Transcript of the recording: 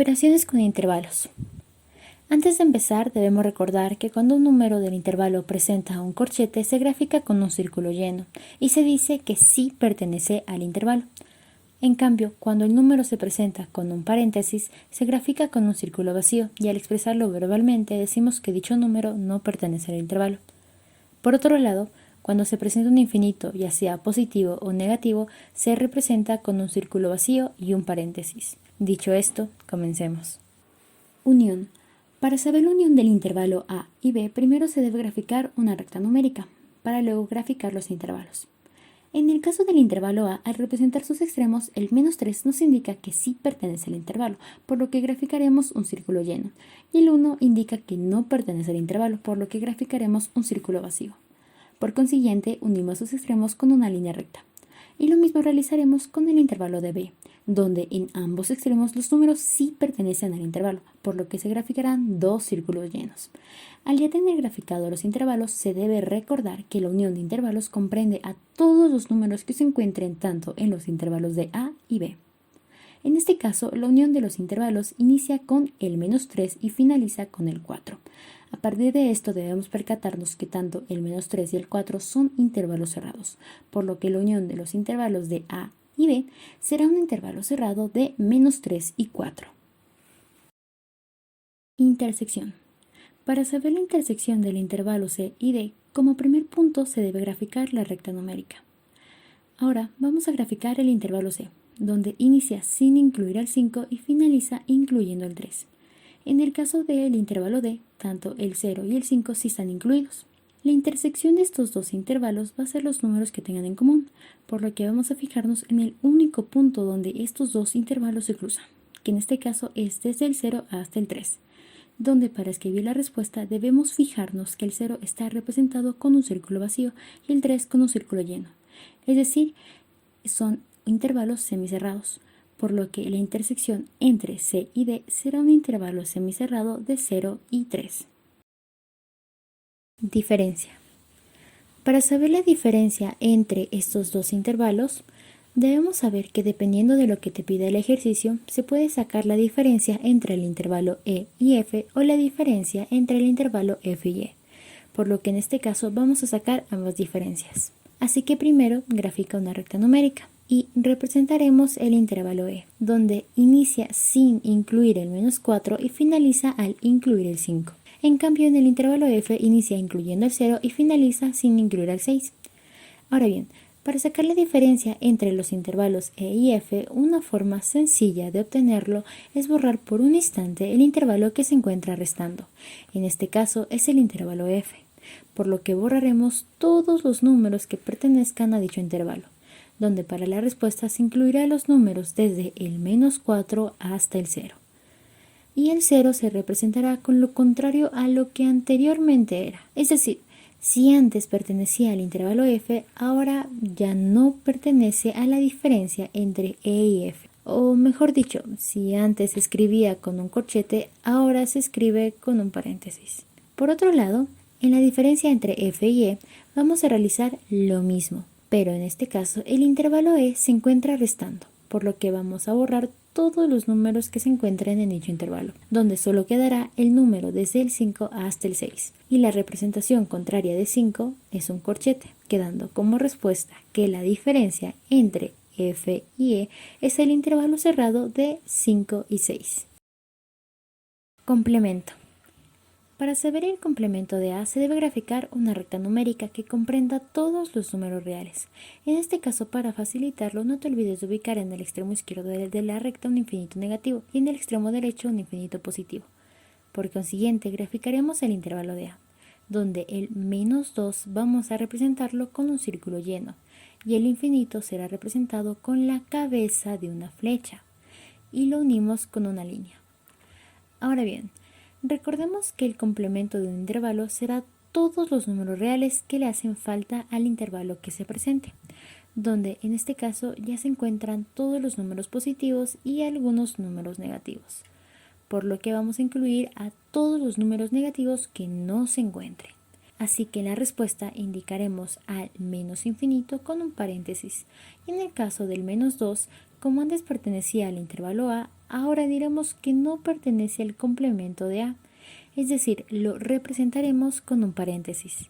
Operaciones con intervalos. Antes de empezar, debemos recordar que cuando un número del intervalo presenta un corchete, se grafica con un círculo lleno y se dice que sí pertenece al intervalo. En cambio, cuando el número se presenta con un paréntesis, se grafica con un círculo vacío y al expresarlo verbalmente decimos que dicho número no pertenece al intervalo. Por otro lado, cuando se presenta un infinito, ya sea positivo o negativo, se representa con un círculo vacío y un paréntesis. Dicho esto, comencemos. Unión. Para saber la unión del intervalo A y B, primero se debe graficar una recta numérica, para luego graficar los intervalos. En el caso del intervalo A, al representar sus extremos, el -3 nos indica que sí pertenece al intervalo, por lo que graficaremos un círculo lleno, y el 1 indica que no pertenece al intervalo, por lo que graficaremos un círculo vacío. Por consiguiente, unimos sus extremos con una línea recta. Y lo mismo realizaremos con el intervalo de B, donde en ambos extremos los números sí pertenecen al intervalo, por lo que se graficarán dos círculos llenos. Al ya tener graficado los intervalos, se debe recordar que la unión de intervalos comprende a todos los números que se encuentren tanto en los intervalos de A y B. En este caso, la unión de los intervalos inicia con el -3 y finaliza con el 4. A partir de esto debemos percatarnos que tanto el -3 y el 4 son intervalos cerrados, por lo que la unión de los intervalos de A y B será un intervalo cerrado de -3 y 4. Intersección. Para saber la intersección del intervalo C y D, como primer punto se debe graficar la recta numérica. Ahora vamos a graficar el intervalo C, donde inicia sin incluir al 5 y finaliza incluyendo el 3. En el caso del intervalo D, tanto el 0 y el 5 sí están incluidos. La intersección de estos dos intervalos va a ser los números que tengan en común, por lo que vamos a fijarnos en el único punto donde estos dos intervalos se cruzan, que en este caso es desde el 0 hasta el 3, donde para escribir la respuesta debemos fijarnos que el 0 está representado con un círculo vacío y el 3 con un círculo lleno, es decir, son intervalos semicerrados, por lo que la intersección entre C y D será un intervalo semicerrado de 0 y 3. Diferencia. Para saber la diferencia entre estos dos intervalos, debemos saber que dependiendo de lo que te pida el ejercicio, se puede sacar la diferencia entre el intervalo E y F o la diferencia entre el intervalo F y E, por lo que en este caso vamos a sacar ambas diferencias. Así que primero grafica una recta numérica y representaremos el intervalo E, donde inicia sin incluir el -4 y finaliza al incluir el 5. En cambio, en el intervalo F inicia incluyendo el 0 y finaliza sin incluir al 6. Ahora bien, para sacar la diferencia entre los intervalos E y F, una forma sencilla de obtenerlo es borrar por un instante el intervalo que se encuentra restando. En este caso es el intervalo F, por lo que borraremos todos los números que pertenezcan a dicho intervalo, donde para la respuesta se incluirá los números desde el -4 hasta el 0. Y el 0 se representará con lo contrario a lo que anteriormente era. Es decir, si antes pertenecía al intervalo F, ahora ya no pertenece a la diferencia entre E y F. O mejor dicho, si antes se escribía con un corchete, ahora se escribe con un paréntesis. Por otro lado, en la diferencia entre F y E vamos a realizar lo mismo, pero en este caso el intervalo E se encuentra restando, por lo que vamos a borrar todos los números que se encuentren en dicho intervalo, donde solo quedará el número desde el 5 hasta el 6, y la representación contraria de 5 es un corchete, quedando como respuesta que la diferencia entre F y E es el intervalo cerrado de 5 y 6. Complemento. Para saber el complemento de A se debe graficar una recta numérica que comprenda todos los números reales. En este caso, para facilitarlo, no te olvides de ubicar en el extremo izquierdo de la recta un infinito negativo y en el extremo derecho un infinito positivo. Por consiguiente, graficaremos el intervalo de A, donde el -2 vamos a representarlo con un círculo lleno y el infinito será representado con la cabeza de una flecha y lo unimos con una línea. Ahora bien, recordemos que el complemento de un intervalo será todos los números reales que le hacen falta al intervalo que se presente, donde en este caso ya se encuentran todos los números positivos y algunos números negativos, por lo que vamos a incluir a todos los números negativos que no se encuentren. Así que en la respuesta indicaremos al menos infinito con un paréntesis, y en el caso del -2, como antes pertenecía al intervalo A, ahora diremos que no pertenece al complemento de A, es decir, lo representaremos con un paréntesis.